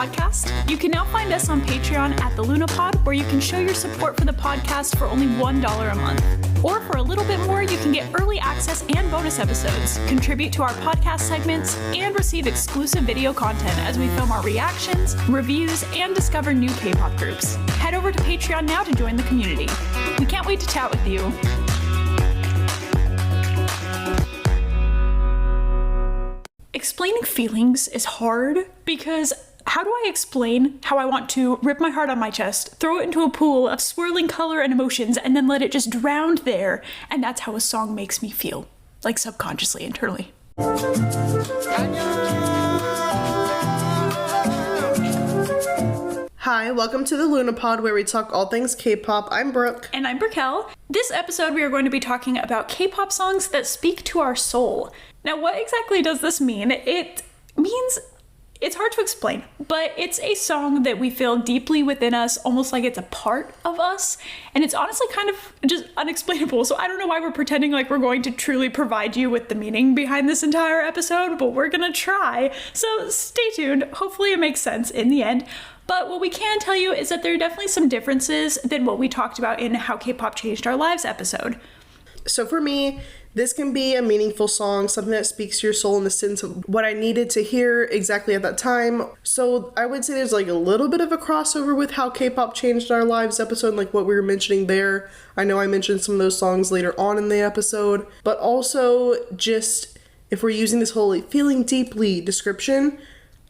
podcast. You can now find us on Patreon at the Lunapod, where you can show your support for the podcast for only $1 a month. Or for a little bit more, you can get early access and bonus episodes, contribute to our podcast segments, and receive exclusive video content as we film our reactions, reviews, and discover new K-pop groups. Head over to Patreon now to join the community. We can't wait to chat with you. Explaining feelings is hard because how do I explain how I want to rip my heart on my chest, throw it into a pool of swirling color and emotions, and then let it just drown there? And that's how a song makes me feel, like subconsciously, internally. Hi, welcome to the Lunapod, where we talk all things K-pop. I'm Brooke. And I'm Brickell. This episode we are going to be talking about K-pop songs that speak to our soul. Now, what exactly does this mean? It means it's hard to explain, but it's a song that we feel deeply within us, almost like it's a part of us, and it's honestly kind of just unexplainable. So I don't know why we're pretending like we're going to truly provide you with the meaning behind this entire episode, but we're gonna try. So stay tuned. Hopefully it makes sense in the end. But what we can tell you is that there are definitely some differences than what we talked about in How K-Pop Changed Our Lives episode. So for me, this can be a meaningful song, something that speaks to your soul in the sense of what I needed to hear exactly at that time. So I would say there's like a little bit of a crossover with How K-Pop Changed Our Lives episode, like what we were mentioning there. I know I mentioned some of those songs later on in the episode, but also just if we're using this whole like, feeling deeply description,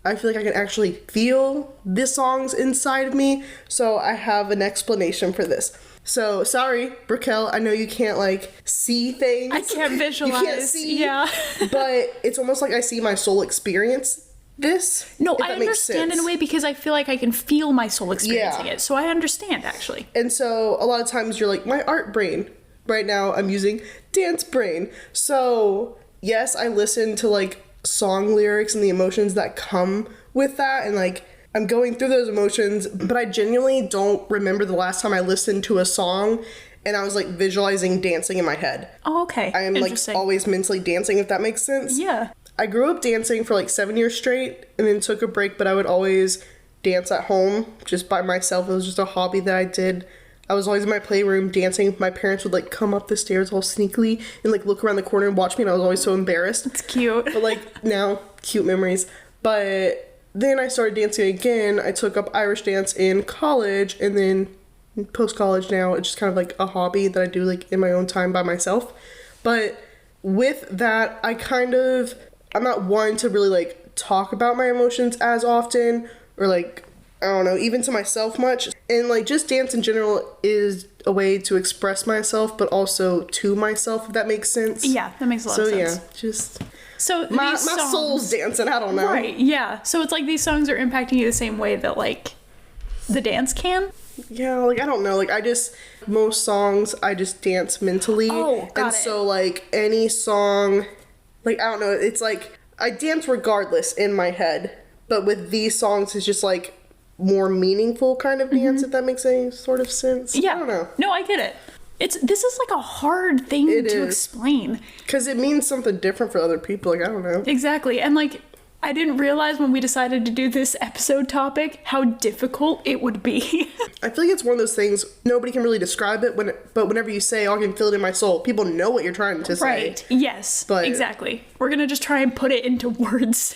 I feel like I can actually feel the songs inside of me. So I have an explanation for this. So, sorry, Brickell, I know you can't, like, see things. I can't visualize. You can't see. Yeah. But it's almost like I see my soul experience this. No, I understand in a way because I feel like I can feel my soul experiencing it. So I understand, actually. And so a lot of times you're like, my art brain. Right now I'm using dance brain. So, yes, I listen to, like, song lyrics and the emotions that come with that. And, like, I'm going through those emotions, but I genuinely don't remember the last time I listened to a song and I was like visualizing dancing in my head. Oh, okay. I am like always mentally dancing, if that makes sense. Yeah. I grew up dancing for like 7 years straight and then took a break, but I would always dance at home just by myself. It was just a hobby that I did. I was always in my playroom dancing. My parents would like come up the stairs all sneakily and like look around the corner and watch me, and I was always so embarrassed. It's cute. But like now, cute memories. But then I started dancing again. I took up Irish dance in college, and then post-college now, it's just kind of like a hobby that I do like in my own time by myself. But with that, I'm not one to really like talk about my emotions as often, or like, I don't know, even to myself much. And like just dance in general is a way to express myself, but also to myself, if that makes sense. Yeah, that makes a lot of sense. So yeah, just... So my songs, soul's dancing, I don't know. Right, yeah. So it's like these songs are impacting you the same way that like the dance can? Yeah, like I don't know. Like most songs I just dance mentally. Oh, got it. So like any song, like I don't know, it's like I dance regardless in my head. But with these songs it's just like more meaningful kind of dance, if that makes any sort of sense. Yeah. I don't know. No, I get it. This is like a hard thing to explain. Because it means something different for other people. Like, I don't know. Exactly. And like, I didn't realize when we decided to do this episode topic how difficult it would be. I feel like it's one of those things, nobody can really describe it, but whenever you say, oh, I can feel it in my soul, people know what you're trying to say. Right. Yes. But exactly. We're going to just try and put it into words.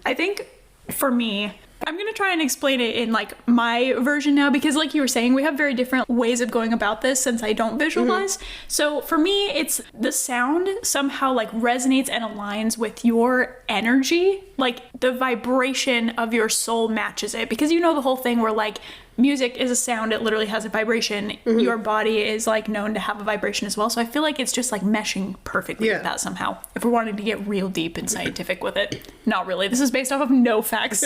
I think for me, I'm going to try and explain it in like my version now, because like you were saying, we have very different ways of going about this since I don't visualize. So for me, it's the sound somehow like resonates and aligns with your energy. Like the vibration of your soul matches it, because you know the whole thing where like music is a sound, it literally has a vibration. Your body is like known to have a vibration as well. So I feel like it's just like meshing perfectly with that somehow. If we're wanting to get real deep and scientific with it. Not really. This is based off of no facts.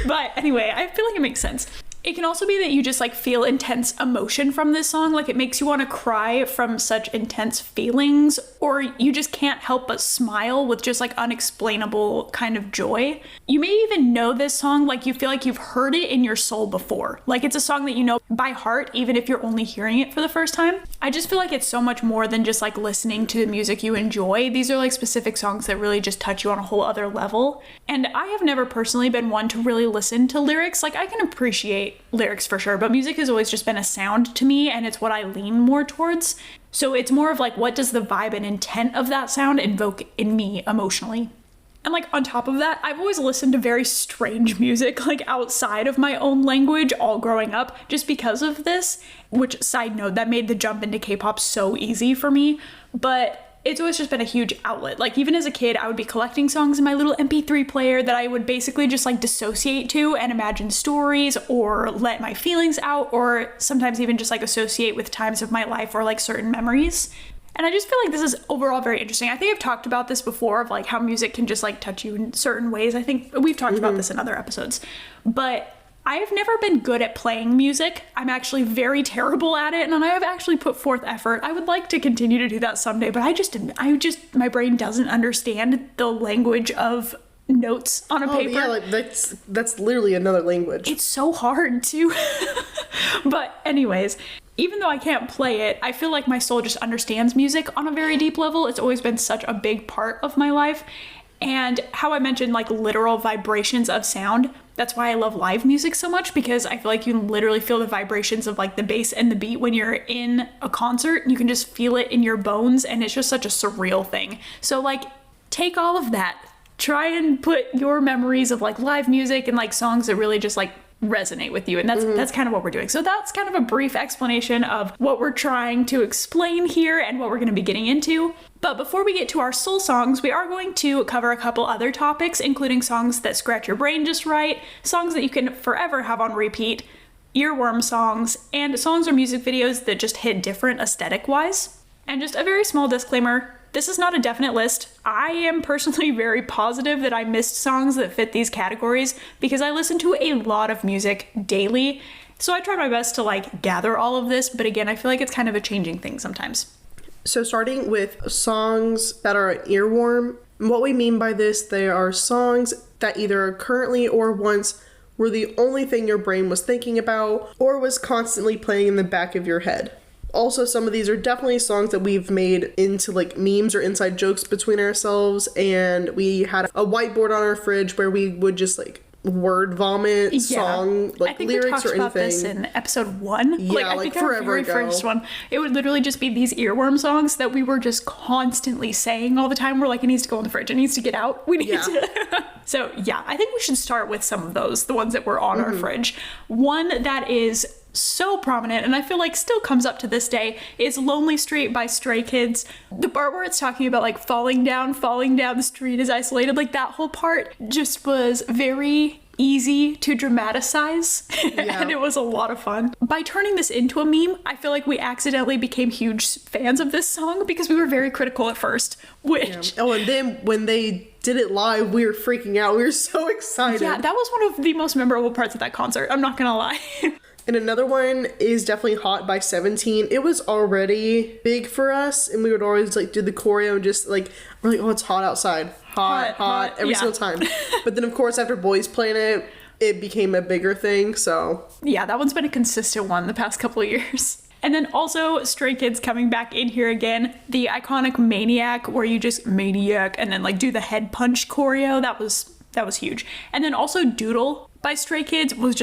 But anyway, I feel like it makes sense. It can also be that you just like feel intense emotion from this song. Like it makes you want to cry from such intense feelings, or you just can't help but smile with just like unexplainable kind of joy. You may even know this song, like you feel like you've heard it in your soul before. Like it's a song that you know by heart, even if you're only hearing it for the first time. I just feel like it's so much more than just like listening to the music you enjoy. These are like specific songs that really just touch you on a whole other level. And I have never personally been one to really listen to lyrics. Like I can appreciate lyrics for sure, but music has always just been a sound to me, and it's what I lean more towards. So it's more of like, what does the vibe and intent of that sound invoke in me emotionally? And like on top of that, I've always listened to very strange music, like outside of my own language, all growing up, just because of this, which, side note, that made the jump into K-pop so easy for me. But it's always just been a huge outlet. Like even as a kid, I would be collecting songs in my little MP3 player that I would basically just like dissociate to and imagine stories or let my feelings out, or sometimes even just like associate with times of my life or like certain memories. And I just feel like this is overall very interesting. I think I've talked about this before, of like how music can just like touch you in certain ways. I think we've talked about this in other episodes, but I have never been good at playing music. I'm actually very terrible at it, and I have actually put forth effort. I would like to continue to do that someday, but my brain doesn't understand the language of notes on a paper. Yeah, like that's literally another language. It's so hard to. But anyways, even though I can't play it, I feel like my soul just understands music on a very deep level. It's always been such a big part of my life. And how I mentioned like literal vibrations of sound, that's why I love live music so much, because I feel like you can literally feel the vibrations of like the bass and the beat when you're in a concert. You can just feel it in your bones, and it's just such a surreal thing. So like take all of that, try and put your memories of like live music and like songs that really just like resonate with you, and that's kind of what we're doing. So that's kind of a brief explanation of what we're trying to explain here and what we're going to be getting into. But before we get to our soul songs, we are going to cover a couple other topics, including songs that scratch your brain just right, songs that you can forever have on repeat, earworm songs, and songs or music videos that just hit different aesthetic wise. And just a very small disclaimer, this is not a definite list. I am personally very positive that I missed songs that fit these categories because I listen to a lot of music daily. So I try my best to like gather all of this, but again, I feel like it's kind of a changing thing sometimes. So starting with songs that are an earworm, what we mean by this, they are songs that either currently or once were the only thing your brain was thinking about or was constantly playing in the back of your head. Also, some of these are definitely songs that we've made into like memes or inside jokes between ourselves, and we had a whiteboard on our fridge where we would just like word vomit song like lyrics or anything. I think we talked about this in episode 1. Yeah, I think forever our very ago. first one. It would literally just be these earworm songs that we were just constantly saying all the time. We're like, it needs to go in the fridge. It needs to get out. We need to. So yeah, I think we should start with some of those, the ones that were on our fridge. One that is so prominent, and I feel like still comes up to this day, is Lonely Street by Stray Kids. The part where it's talking about like falling down the street is isolated, like that whole part just was very easy to dramatize and it was a lot of fun. By turning this into a meme, I feel like we accidentally became huge fans of this song because we were very critical at first, which... Oh, and then when they did it live, we were freaking out. We were so excited. Yeah, that was one of the most memorable parts of that concert, I'm not gonna lie. And another one is definitely Hot by 17. It was already big for us, and we would always like do the choreo and just like, we're like, oh, it's hot outside. Hot, every single time. But then of course after Boys playing it, it became a bigger thing, so. Yeah, that one's been a consistent one the past couple of years. And then also Stray Kids coming back in here again, the iconic Maniac, where you just maniac and then like do the head punch choreo, that was huge. And then also Doodle by Stray Kids was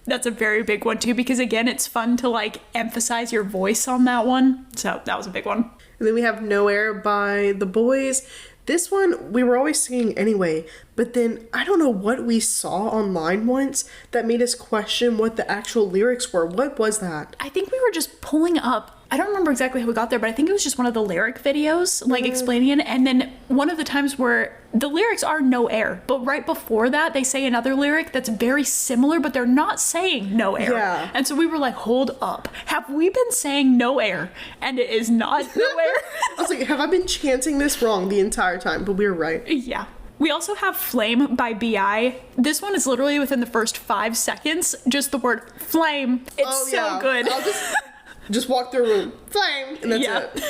that's a very big one too, because again, it's fun to like emphasize your voice on that one. So that was a big one. And then we have Nowhere by The Boys. This one we were always singing anyway, but then I don't know what we saw online once that made us question what the actual lyrics were. What was that? I think we were just pulling up, I don't remember exactly how we got there, but I think it was just one of the lyric videos, like explaining it. And then one of the times where the lyrics are no air, but right before that, they say another lyric that's very similar, but they're not saying no air. Yeah. And so we were like, hold up. Have we been saying no air? And it is not no air. I was like, have I been chanting this wrong the entire time? But we were right. Yeah. We also have Flame by B.I. This one is literally within the first 5 seconds, just the word flame. It's so good. I'll just walk through a room, flame, and that's it.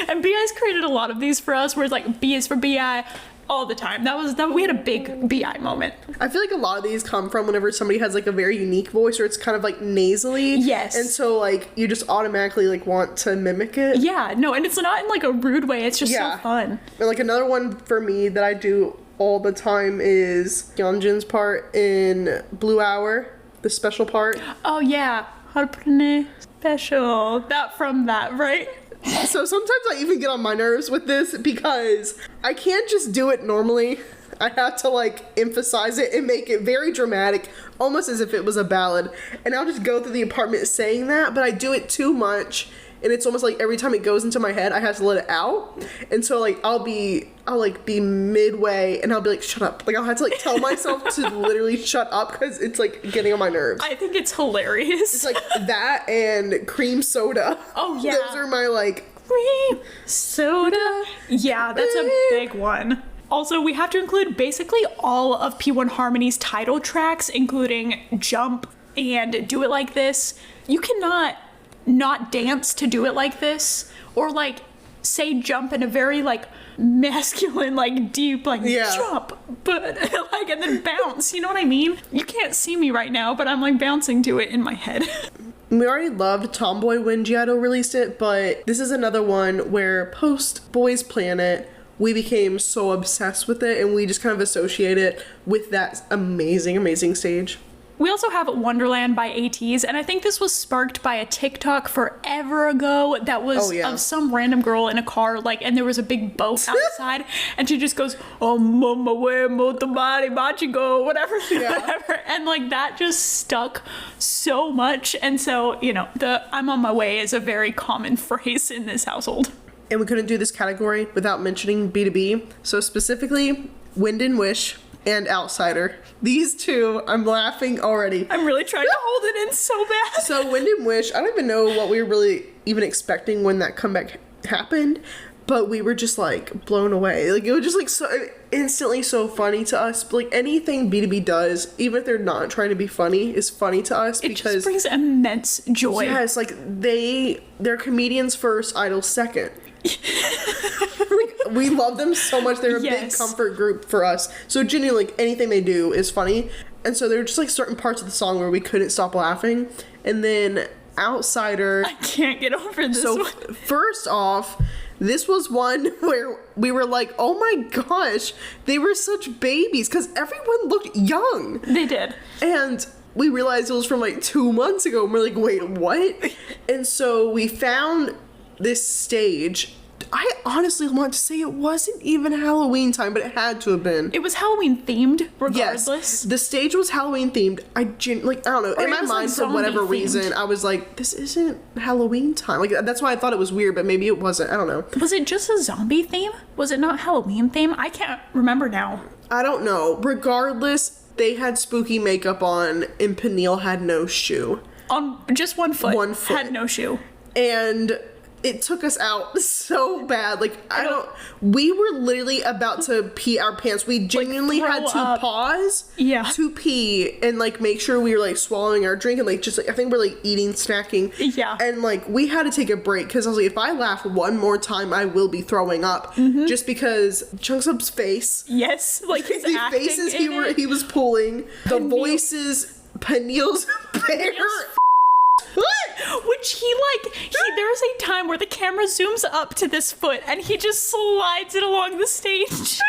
And B.I.'s created a lot of these for us, where it's like B is for B.I. all the time. We had a big B.I. moment. I feel like a lot of these come from whenever somebody has like a very unique voice, or it's kind of like nasally. Yes. And so like you just automatically like want to mimic it. Yeah, no, and it's not in like a rude way. It's just so fun. And like another one for me that I do all the time is Yeonjun's part in Blue Hour, the special part. Oh yeah, how to put in a special. That from that, right? So sometimes I even get on my nerves with this because I can't just do it normally. I have to like emphasize it and make it very dramatic, almost as if it was a ballad. And I'll just go through the apartment saying that, but I do it too much. And it's almost like every time it goes into my head, I have to let it out. And so like I'll be midway and I'll be like, shut up. Like I'll have to like tell myself to literally shut up because it's like getting on my nerves. I think it's hilarious. It's like that and cream soda. Oh yeah. Those are my like cream soda. Yeah, that's a big one. Also, we have to include basically all of P1 Harmony's title tracks, including Jump and Do It Like This. You cannot not dance to Do It Like This, or like say jump in a very like masculine, like deep, like jump, but like, and then bounce, you know what I mean? You can't see me right now, but I'm like bouncing to it in my head. We already loved Tomboy when Giotto released it, but this is another one where post Boys Planet, we became so obsessed with it and we just kind of associate it with that amazing stage. We also have Wonderland by ATEEZ, and I think this was sparked by a TikTok forever ago that was of some random girl in a car, like, and there was a big boat outside, and she just goes, "Oh, mama, where motomari machigo," whatever, whatever, and like that just stuck so much, and so you know, the "I'm on my way" is a very common phrase in this household. And we couldn't do this category without mentioning B2B. So specifically, Wind and Wish and Outsider. These two, I'm laughing already. I'm really trying to hold it in so bad. So Wind and Wish, I don't even know what we were really even expecting when that comeback happened, but we were just like blown away. Like it was just like so instantly so funny to us. Like anything B2B does, even if they're not trying to be funny, is funny to us because it just brings immense joy. Yes, like they're comedians first, idols second. Like, we love them so much. They're a big comfort group for us. So genuinely, like, anything they do is funny. And so there were just like certain parts of the song where we couldn't stop laughing. And then Outsider, I can't get over this one. First off, this was one where we were like, oh my gosh, they were such babies because everyone looked young. They did. And we realized it was from like 2 months ago. And we're like, wait, what? And so we found this stage. I honestly want to say it wasn't even Halloween time, but it had to have been. It was Halloween themed, regardless. Yes, the stage was Halloween themed. I don't know. Or in my mind, for whatever reason, I was like, this isn't Halloween time. Like that's why I thought it was weird, but maybe it wasn't. I don't know. Was it just a zombie theme? Was it not Halloween theme? I can't remember now. I don't know. Regardless, they had spooky makeup on, and Peniel had no shoe. On just one foot. One foot. Had no shoe. And it took us out so bad. Like, we were literally about to pee our pants. We genuinely had to pause to pee and, like, make sure we were, like, swallowing our drink and, like, just, like, I think we're, like, eating, snacking. Yeah. And, like, we had to take a break because I was like, if I laugh one more time, I will be throwing up. Mm-hmm. Just because Jungsup's face. Yes. Like, his the acting faces he was pulling. The voices. Peniel's hair. Which there is a time where the camera zooms up to this foot and he just slides it along the stage.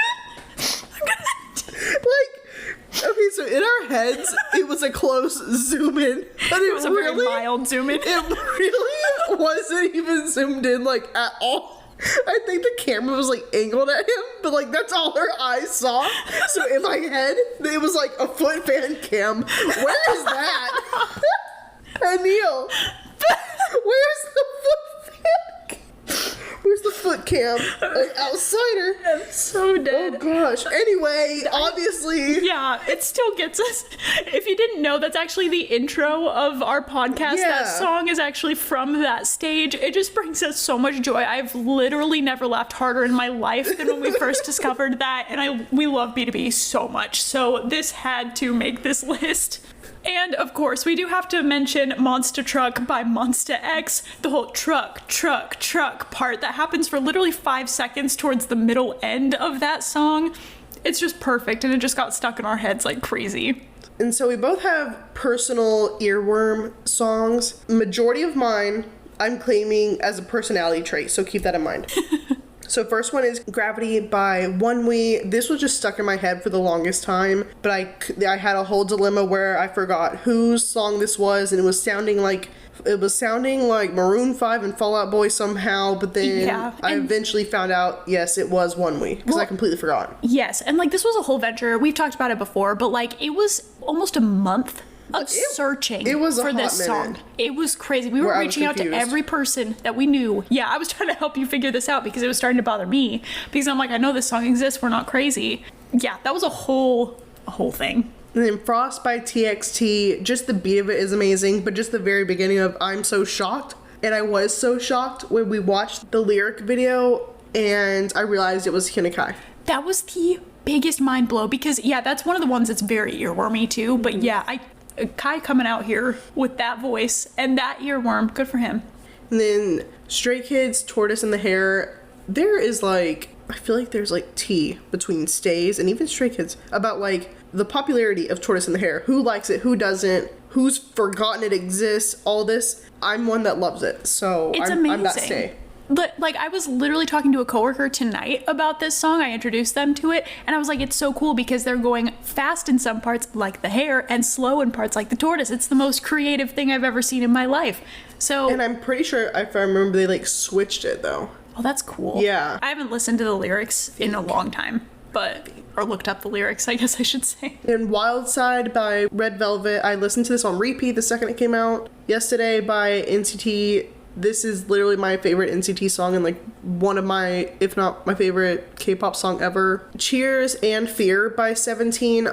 Okay, so in our heads, it was a close zoom in. But it was a very mild zoom in. It really wasn't even zoomed in, like, at all. I think the camera was, like, angled at him, but, like, that's all her eyes saw. So in my head, it was, like, a foot fan cam. Where is that? Neil, where's the foot cam, an outsider. I'm so dead. Oh gosh. Anyway, obviously. Yeah, it still gets us. If you didn't know, that's actually the intro of our podcast. Yeah. That song is actually from that stage. It just brings us so much joy. I've literally never laughed harder in my life than when we first discovered that, and we love B2B so much. So this had to make this list. And of course, we do have to mention Monster Truck by Monsta X. The whole truck part that happens for literally 5 seconds towards the middle end of that song. It's just perfect, and it just got stuck in our heads like crazy. And so we both have personal earworm songs. Majority of mine, I'm claiming as a personality trait, so keep that in mind. So first one is Gravity by OneWe. This was just stuck in my head for the longest time, but I had a whole dilemma where I forgot whose song this was, and it was sounding like Maroon 5 and Fall Out Boy somehow, but then I eventually found out, yes, it was OneWe, because I completely forgot. Yes, and like this was a whole venture. We've talked about it before, but like it was almost a month of searching for this song. It was crazy. We were reaching out to every person that we knew. Yeah, I was trying to help you figure this out because it was starting to bother me, because I'm like, I know this song exists, we're not crazy. Yeah, that was a whole thing. And then Frost by TXT, just the beat of it is amazing, but just the very beginning of I'm So Shocked. And I was so shocked when we watched the lyric video and I realized it was Hinakai. That was the biggest mind blow, because yeah, that's one of the ones that's very earwormy too, but yeah, Kai coming out here with that voice and that earworm, good for him. And then Stray Kids, Tortoise in the Hair. There is like, I feel like there's like tea between Stays and even Stray Kids about like the popularity of Tortoise in the Hair. Who likes it? Who doesn't? Who's forgotten it exists? All this. I'm one that loves it. So I'm that Stay. But like, I was literally talking to a coworker tonight about this song. I introduced them to it, and I was like, it's so cool because they're going fast in some parts like the hare and slow in parts like the tortoise. It's the most creative thing I've ever seen in my life. So, and I'm pretty sure, if I remember, they like switched it though. Oh, that's cool. Yeah. I haven't listened to the lyrics in a long time, or looked up the lyrics, I guess I should say. And Wild Side by Red Velvet. I listened to this on repeat the second it came out. Yesterday by NCT. This is literally my favorite NCT song and like one of my, if not my favorite K-pop song ever. Cheers and Fear by 17.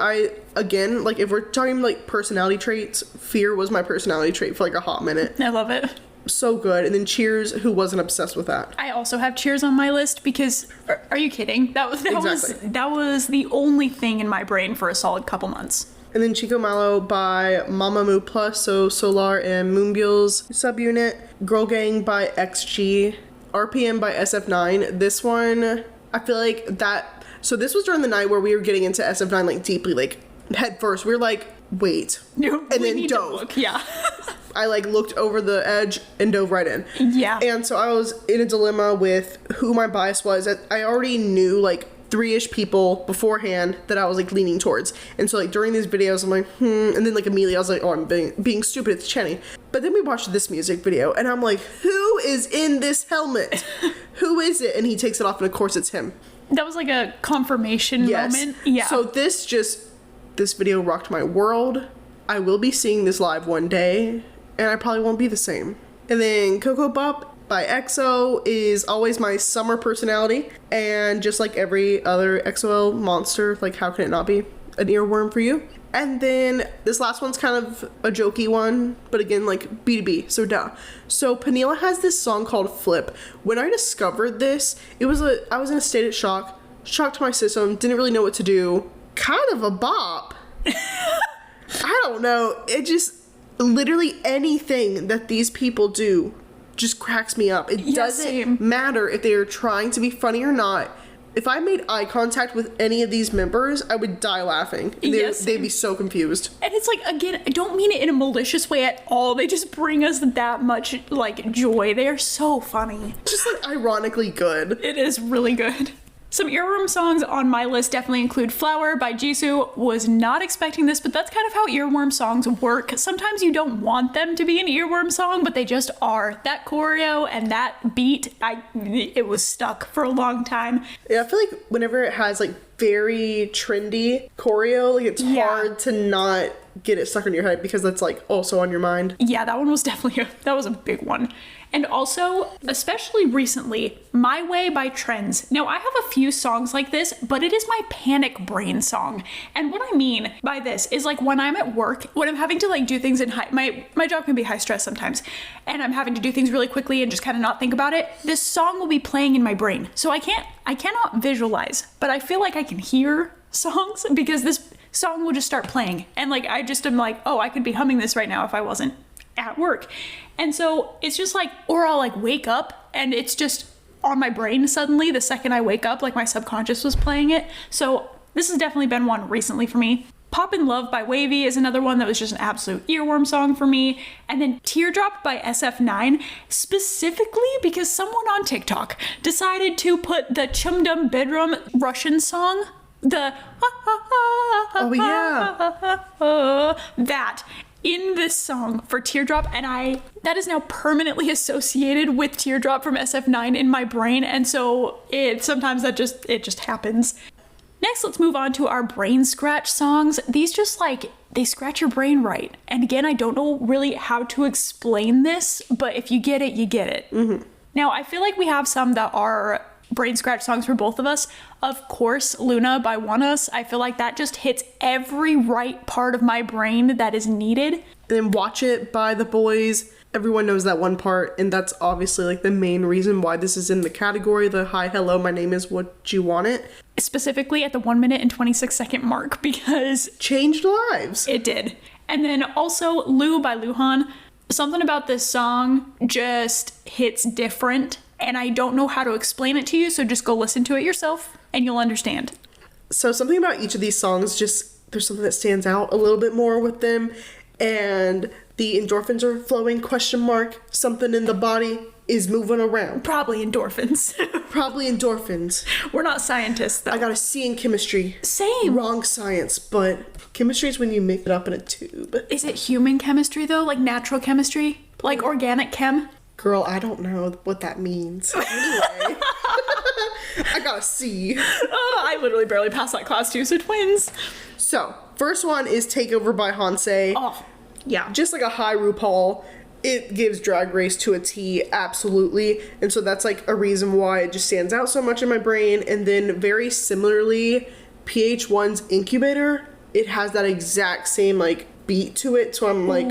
Again, like if we're talking like personality traits, Fear was my personality trait for like a hot minute. I love it. So good. And then Cheers, who wasn't obsessed with that? I also have Cheers on my list because, are you kidding? That was the only thing in my brain for a solid couple months. And then Chico Malo by Mamamoo Plus, so Solar and Moonbyul's subunit. Girl Gang by XG. RPM by SF9. This one, I feel like that... So this was during the night where we were getting into SF9 like deeply, like head first. We were like, wait. And then dove. Yeah. I like looked over the edge and dove right in. Yeah. And so I was in a dilemma with who my bias was. I already knew like 3-ish people beforehand that I was like leaning towards, and so like during these videos I'm like and then like immediately I was like, oh, I'm being stupid, it's Chenny. But then we watched this music video and I'm like, who is in this helmet? Who is it? And he takes it off and of course it's him. That was like a confirmation moment. Yeah. So this video rocked my world. I will be seeing this live one day and I probably won't be the same. And then Coco Pop by EXO is always my summer personality, and just like every other EXO monster, like how can it not be an earworm for you? And then this last one's kind of a jokey one, but again, like B2B, so duh. So Peniela has this song called Flip. When I discovered this, I was in a state of shock to my system, didn't really know what to do. Kind of a bop. I don't know. It just, literally anything that these people do just cracks me up. It doesn't matter if they are trying to be funny or not. If I made eye contact with any of these members, I would die laughing. They'd be so confused. And it's like, again, I don't mean it in a malicious way at all. They just bring us that much, like, joy. They are so funny. Just, like, ironically good. It is really good. Some earworm songs on my list definitely include Flower by Jisoo. Was not expecting this, but that's kind of how earworm songs work. Sometimes you don't want them to be an earworm song, but they just are. That choreo and that beat, it was stuck for a long time. Yeah, I feel like whenever it has like very trendy choreo. Like, it's hard to not get it stuck in your head because that's like also on your mind. Yeah, that one was definitely that was a big one. And also, especially recently, My Way by Trends. Now, I have a few songs like this, but it is my panic brain song. And what I mean by this is like when I'm at work, when I'm having to like do things in my job can be high stress sometimes, and I'm having to do things really quickly and just kind of not think about it, this song will be playing in my brain. So I cannot visualize, but I feel like I can hear songs because this song will just start playing. And like, I just am like, oh, I could be humming this right now if I wasn't at work. And so it's just like, or I'll like wake up and it's just on my brain suddenly the second I wake up, like my subconscious was playing it. So this has definitely been one recently for me. Pop in Love by Wavy is another one that was just an absolute earworm song for me. And then Teardrop by SF9, specifically because someone on TikTok decided to put the Chum Dum Bedroom Russian song, the oh yeah, that in this song for Teardrop, and that is now permanently associated with Teardrop from SF9 in my brain, and so sometimes it just happens. Next, let's move on to our brain scratch songs. These just like, they scratch your brain right. And again, I don't know really how to explain this, but if you get it, you get it. Mm-hmm. Now, I feel like we have some that are brain scratch songs for both of us. Of course, Luna by Want Us. I feel like that just hits every right part of my brain that is needed. And then Watch It by The Boys. Everyone knows that one part, and that's obviously like the main reason why this is in the category, the hi, hello, my name is what you want it. Specifically at the 1 minute and 26 second mark, because changed lives. It did. And then also Lu by Luhan. Something about this song just hits different, and I don't know how to explain it to you, so just go listen to it yourself and you'll understand. So something about each of these songs, just there's something that stands out a little bit more with them, and the endorphins are flowing, ? Something in the body is moving around. Probably endorphins. Probably endorphins. We're not scientists, though. I got a C in chemistry. Same. Wrong science, but chemistry is when you mix it up in a tube. Is it human chemistry, though? Like natural chemistry? Like organic chem? Girl, I don't know what that means. Anyway. I got a C. Oh, I literally barely passed that class, too, so twins. So, first one is Takeover by Hansei. Oh, yeah. Just like a high RuPaul. It gives Drag Race to a T, absolutely. And so that's like a reason why it just stands out so much in my brain. And then very similarly, PH1's Incubator, it has that exact same like beat to it. So I'm like,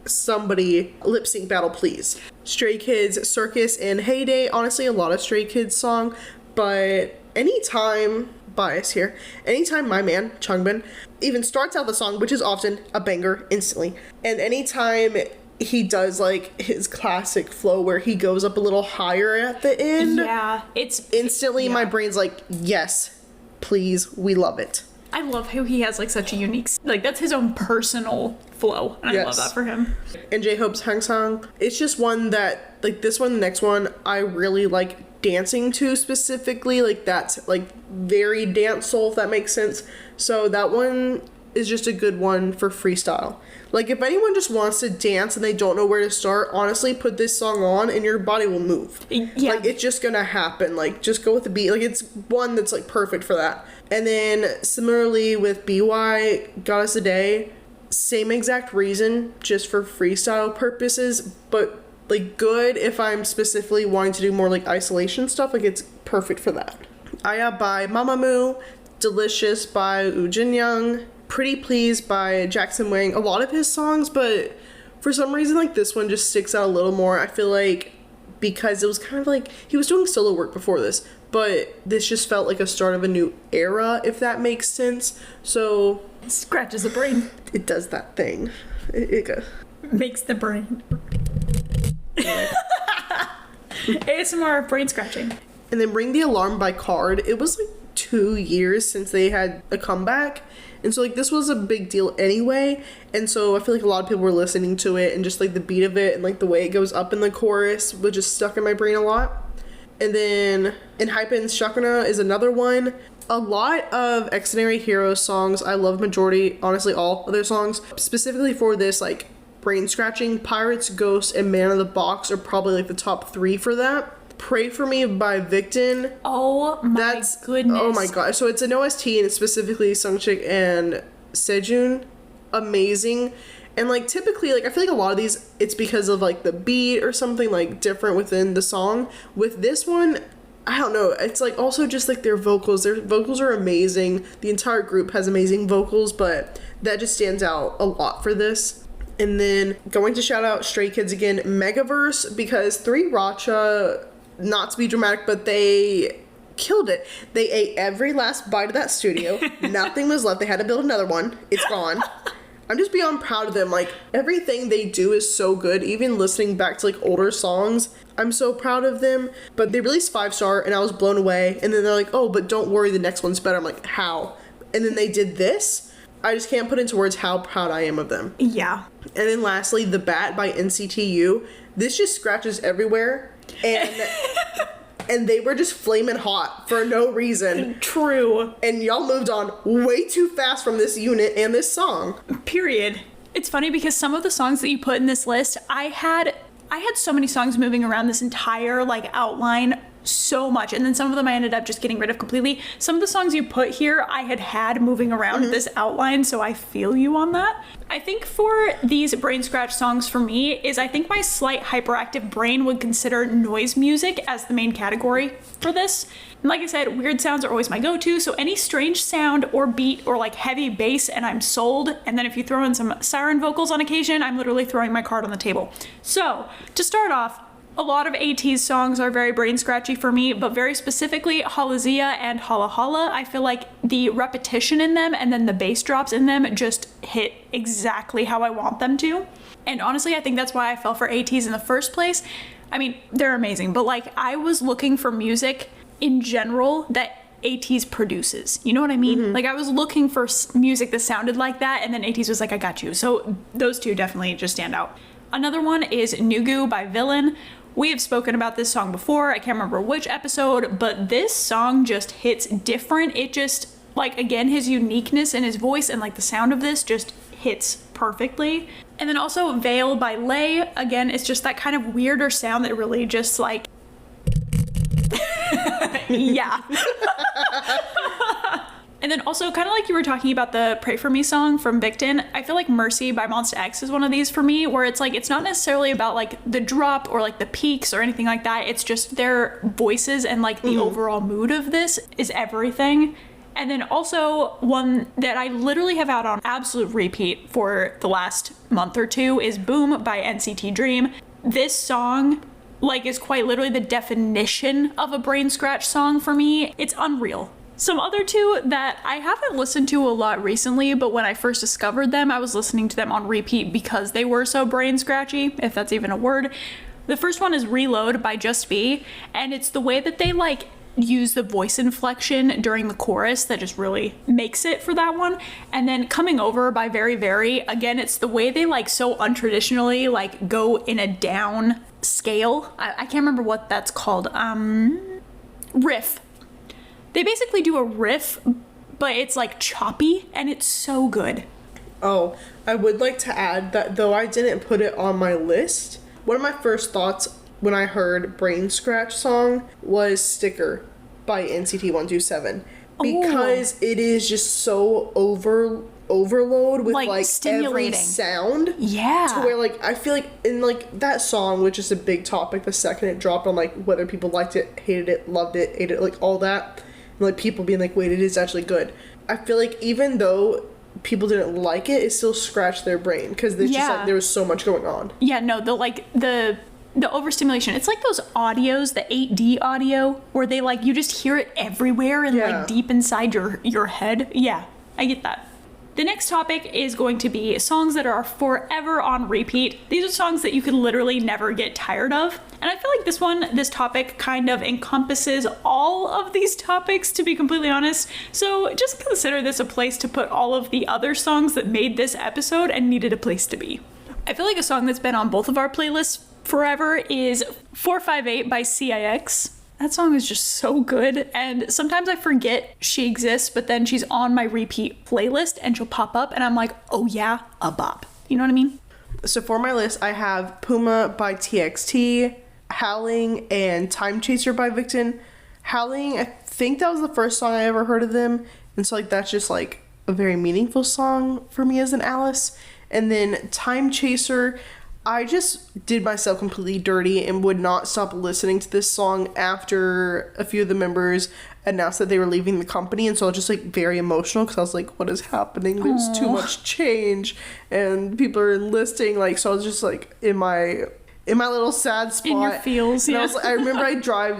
somebody lip sync battle, please. Stray Kids, Circus, and Heyday. Honestly, a lot of Stray Kids song, but anytime, bias here, anytime my man, Changbin, even starts out the song, which is often a banger instantly, and anytime he does like his classic flow where he goes up a little higher at the end, yeah, it's instantly my brain's like, yes, please, we love it. I love how he has like such a unique, like that's his own personal flow, and I love that for him. And J-Hope's Hang Song, it's just one that, like this one, the next one, I really like dancing to specifically, like that's like very dance-soul, if that makes sense. So that one is just a good one for freestyle. Like if anyone just wants to dance and they don't know where to start, honestly, put this song on and your body will move. Yeah. Like it's just gonna happen. Like just go with the beat. Like it's one that's like perfect for that. And then similarly with BY, Goddess a Day, same exact reason, just for freestyle purposes, but like good if I'm specifically wanting to do more like isolation stuff. Like it's perfect for that. Aya by Mamamoo, Delicious by Woo Jin Young, Pretty Please by Jackson Wang. A lot of his songs, but for some reason like this one just sticks out a little more. I feel like because it was kind of like he was doing solo work before this, but this just felt like a start of a new era, if that makes sense. So it scratches the brain. It does that thing. It makes the brain. ASMR brain scratching. And then Ring the Alarm by Card. It was like 2 years since they had a comeback, and so like this was a big deal anyway, and so I feel like a lot of people were listening to it, and just like the beat of it and like the way it goes up in the chorus was just stuck in my brain a lot. And then in Hypen's Shakuna is another one. A lot of Extraordinary Heroes songs, I love majority, honestly all of their songs. Specifically for this like brain scratching, Pirates, Ghost, and Man of the Box are probably like the top 3 for that. Pray For Me by Victon. Oh my goodness. Oh my god. So it's an OST, and it's specifically Sungchik and Sejun. Amazing. And like typically, like I feel like a lot of these, it's because of like the beat or something like different within the song. With this one, I don't know, it's like also just like their vocals are amazing. The entire group has amazing vocals, but that just stands out a lot for this. And then going to shout out Stray Kids again, Megaverse, because 3 Racha, not to be dramatic, but they killed it. They ate every last bite of that studio. Nothing was left. They had to build another one. It's gone. I'm just beyond proud of them. Like, everything they do is so good. Even listening back to like older songs, I'm so proud of them. But they released 5-star and I was blown away. And then they're like, oh, but don't worry, the next one's better. I'm like, how? And then they did this. I just can't put into words how proud I am of them. Yeah. And then lastly, The Bat by NCTU. This just scratches everywhere. And and they were just flaming hot for no reason. True. And y'all moved on way too fast from this unit and this song. Period. It's funny because some of the songs that you put in this list, I had so many songs moving around this entire like outline so much, and then some of them I ended up just getting rid of completely. Some of the songs you put here I had moving around this outline, so I feel you on that. I think for these brain scratch songs for me is I think my slight hyperactive brain would consider noise music as the main category for this. And like I said, weird sounds are always my go-to, so any strange sound or beat or like heavy bass and I'm sold. And then if you throw in some siren vocals on occasion, I'm literally throwing my card on the table. So to start off, a lot of AT's songs are very brain scratchy for me, but very specifically Halazia and Hala Hala. I feel like the repetition in them and then the bass drops in them just hit exactly how I want them to. And honestly, I think that's why I fell for AT's in the first place. I mean, they're amazing, but like I was looking for music in general that AT's produces. You know what I mean? Like I was looking for music that sounded like that, and then AT's was like, I got you. So those two definitely just stand out. Another one is Nugu by Villain. We have spoken about this song before. I can't remember which episode, but this song just hits different. It just, like, again, his uniqueness in his voice and like the sound of this just hits perfectly. And then also Veil by Lay. Again, it's just that kind of weirder sound that really just like, yeah. And then also, kind of like you were talking about the Pray For Me song from Victon, I feel like Mercy by Monsta X is one of these for me, where it's like, it's not necessarily about like the drop or like the peaks or anything like that. It's just their voices and like the overall mood of this is everything. And then also one that I literally have had on absolute repeat for the last month or two is Boom by NCT Dream. This song like is quite literally the definition of a brain scratch song for me. It's unreal. Some other two that I haven't listened to a lot recently, but when I first discovered them, I was listening to them on repeat because they were so brain scratchy, if that's even a word. The first one is Reload by Just Be, and it's the way that they like use the voice inflection during the chorus that just really makes it for that one. And then Coming Over by Very Very, again, it's the way they like so untraditionally like go in a down scale. I can't remember what that's called. Riff. They basically do a riff, but it's like choppy and it's so good. Oh, I would like to add that though I didn't put it on my list, one of my first thoughts when I heard Brain Scratch song was Sticker by NCT 127, because it is just so overload with like every sound. Yeah. To where like I feel like in like that song, which is a big topic the second it dropped, on like whether people liked it, hated it, loved it, ate it, like all that. And, like people being like, wait, it is actually good. I feel like even though people didn't like it, it still scratched their brain because there's just like there was so much going on. Yeah, no, the overstimulation. It's like those audios, the 8D audio, where they like you just hear it everywhere and like deep inside your head. Yeah, I get that. The next topic is going to be songs that are forever on repeat. These are songs that you could literally never get tired of. And I feel like this topic kind of encompasses all of these topics, to be completely honest. So just consider this a place to put all of the other songs that made this episode and needed a place to be. I feel like a song that's been on both of our playlists forever is 458 by CIX. That song is just so good, and sometimes I forget she exists, but then she's on my repeat playlist and she'll pop up and I'm like, oh yeah, a bop. You know what I mean? So for my list, I have Puma by TXT, Howling and Time Chaser by Victon. Howling, I think that was the first song I ever heard of them, and so like that's just like a very meaningful song for me as an Alice. And then Time Chaser, I just did myself completely dirty and would not stop listening to this song after a few of the members announced that they were leaving the company, and so I was just like very emotional because I was like, what is happening? There's too much change and people are enlisting, like, so I was just like in my little sad spot. In your feels, yeah. I remember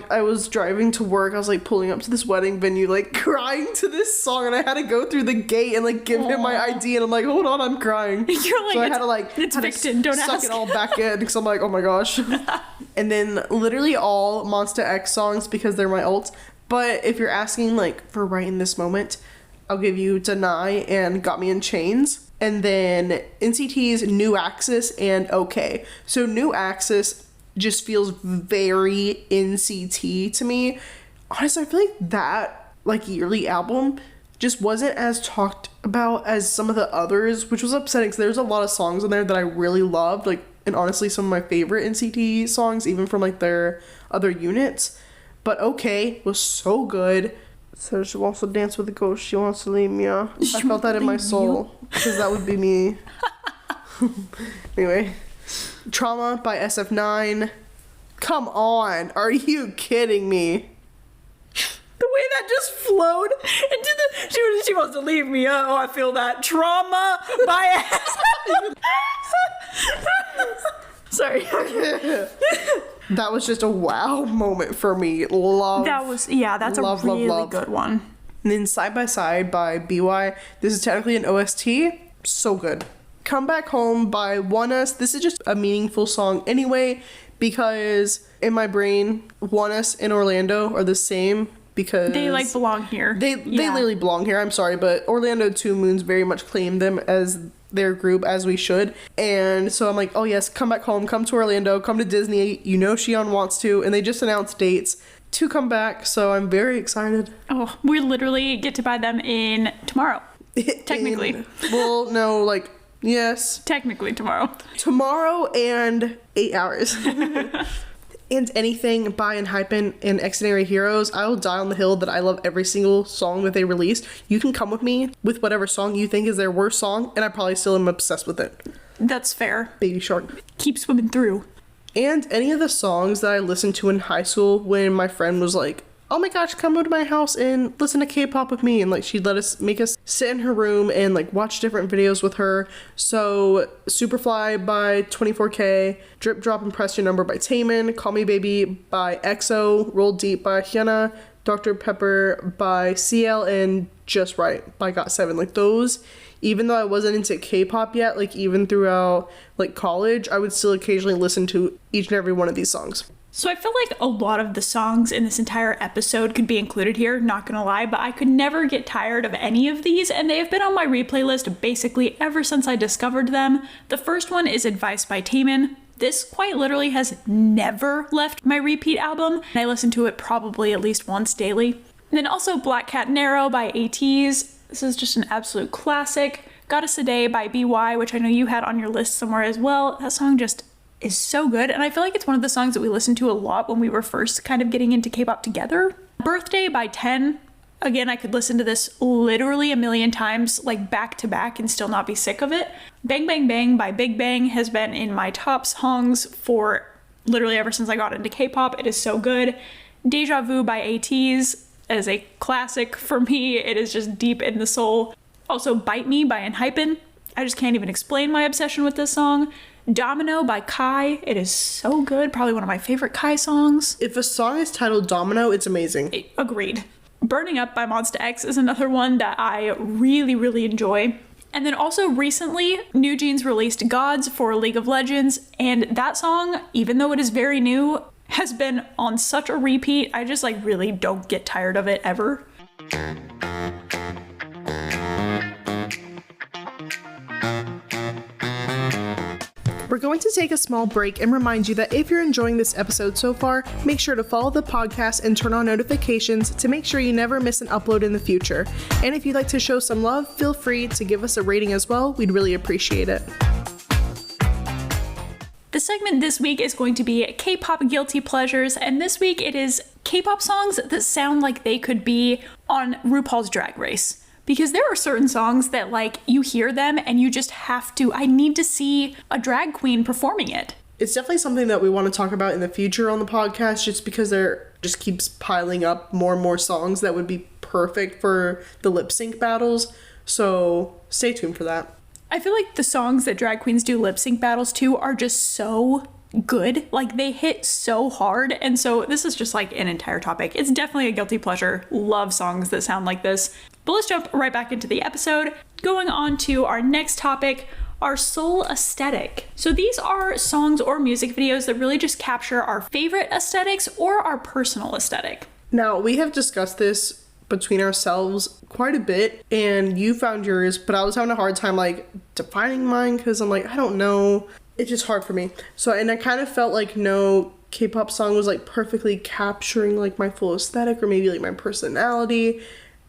I was driving to work. I was like pulling up to this wedding venue, like crying to this song, and I had to go through the gate and like give him my ID, and I'm like, hold on, I'm crying. You're like, so I had to like it's Victon, don't suck ask. it all back in because I'm like, oh my gosh. And then literally all Monsta X songs because they're my ults. But if you're asking like for right in this moment, I'll give you Deny and Got Me in Chains. And then NCT's New Axis and OK. So New Axis just feels very NCT to me. Honestly, I feel like that like yearly album just wasn't as talked about as some of the others, which was upsetting because there's a lot of songs on there that I really loved. Like, and honestly, some of my favorite NCT songs, even from like their other units. But OK was so good. So she wants to dance with a ghost. She wants to leave me. I felt that in my soul because that would be me. Anyway, Trauma by SF9. Come on, are you kidding me? The way that just flowed into the she wants to leave me. Oh, I feel that. Trauma by Sorry. That was just a wow moment for me. Love. That's a really good one. And then Side by Side by BY. This is technically an OST. So good. Come Back Home by Want Us. This is just a meaningful song anyway, because in my brain, Want Us and Orlando are the same because they like belong here. They literally belong here. I'm sorry, but Orlando 2 Moons very much claim them as their group, as we should. And so I'm like, oh yes, Come Back Home, come to Orlando, come to Disney. You know Xion wants to, and they just announced dates to come back, so I'm very excited. Oh, we literally get to buy them in tomorrow. Technically. Well, no, like, yes. Technically tomorrow. Tomorrow and 8 hours. And Anything by Enhypen and Extraordinary Heroes. I will die on the hill that I love every single song that they released. You can come with me with whatever song you think is their worst song, and I probably still am obsessed with it. That's fair. Baby Shark. Keep swimming through. And any of the songs that I listened to in high school when my friend was like, oh my gosh, come over to my house and listen to K-pop with me. And like she'd make us sit in her room and like watch different videos with her. So Superfly by 24K, Drip Drop and Press Your Number by Taemin, Call Me Baby by EXO, Roll Deep by Hyuna, Dr. Pepper by CL, and Just Right by GOT7. Like those, even though I wasn't into K-pop yet, like even throughout like college, I would still occasionally listen to each and every one of these songs. So I feel like a lot of the songs in this entire episode could be included here, not gonna lie, but I could never get tired of any of these, and they have been on my replay list basically ever since I discovered them. The first one is Advice by Taemin. This quite literally has never left my repeat album, and I listen to it probably at least once daily. And then also Black Cat Narrow by ATEEZ. This is just an absolute classic. Goddess a Day by BY, which I know you had on your list somewhere as well. That song just is so good, and I feel like it's one of the songs that we listened to a lot when we were first kind of getting into K-pop together. Birthday by 10. Again, I could listen to this literally a million times, like back to back, and still not be sick of it. Bang Bang Bang by Big Bang has been in my top songs for literally ever since I got into K-pop. It is so good. Deja Vu by ATEEZ is a classic for me. It is just deep in the soul. Also Bite Me by Enhypen. I just can't even explain my obsession with this song. Domino by Kai. It is so good. Probably one of my favorite Kai songs. If a song is titled Domino, it's amazing. Agreed. Burning Up by Monsta X is another one that I really, really enjoy. And then also recently, New Jeans released Gods for League of Legends, and that song, even though it is very new, has been on such a repeat. I just like really don't get tired of it ever. We're going to take a small break and remind you that if you're enjoying this episode so far, make sure to follow the podcast and turn on notifications to make sure you never miss an upload in the future. And if you'd like to show some love, feel free to give us a rating as well. We'd really appreciate it. The segment this week is going to be K-pop guilty pleasures, and this week it is K-pop songs that sound like they could be on RuPaul's Drag Race. Because there are certain songs that, like, you hear them and you just have to, I need to see a drag queen performing it. It's definitely something that we want to talk about in the future on the podcast, just because there just keeps piling up more and more songs that would be perfect for the lip sync battles. So stay tuned for that. I feel like the songs that drag queens do lip sync battles to are just so good. Like, they hit so hard. And so this is just like an entire topic. It's definitely a guilty pleasure. Love songs that sound like this. But let's jump right back into the episode. Going on to our next topic, our soul aesthetic. So these are songs or music videos that really just capture our favorite aesthetics or our personal aesthetic. Now, we have discussed this between ourselves quite a bit, and you found yours, but I was having a hard time like defining mine because I'm like, I don't know. It's just hard for me. So, and I kind of felt like no K-pop song was like perfectly capturing like my full aesthetic or maybe like my personality.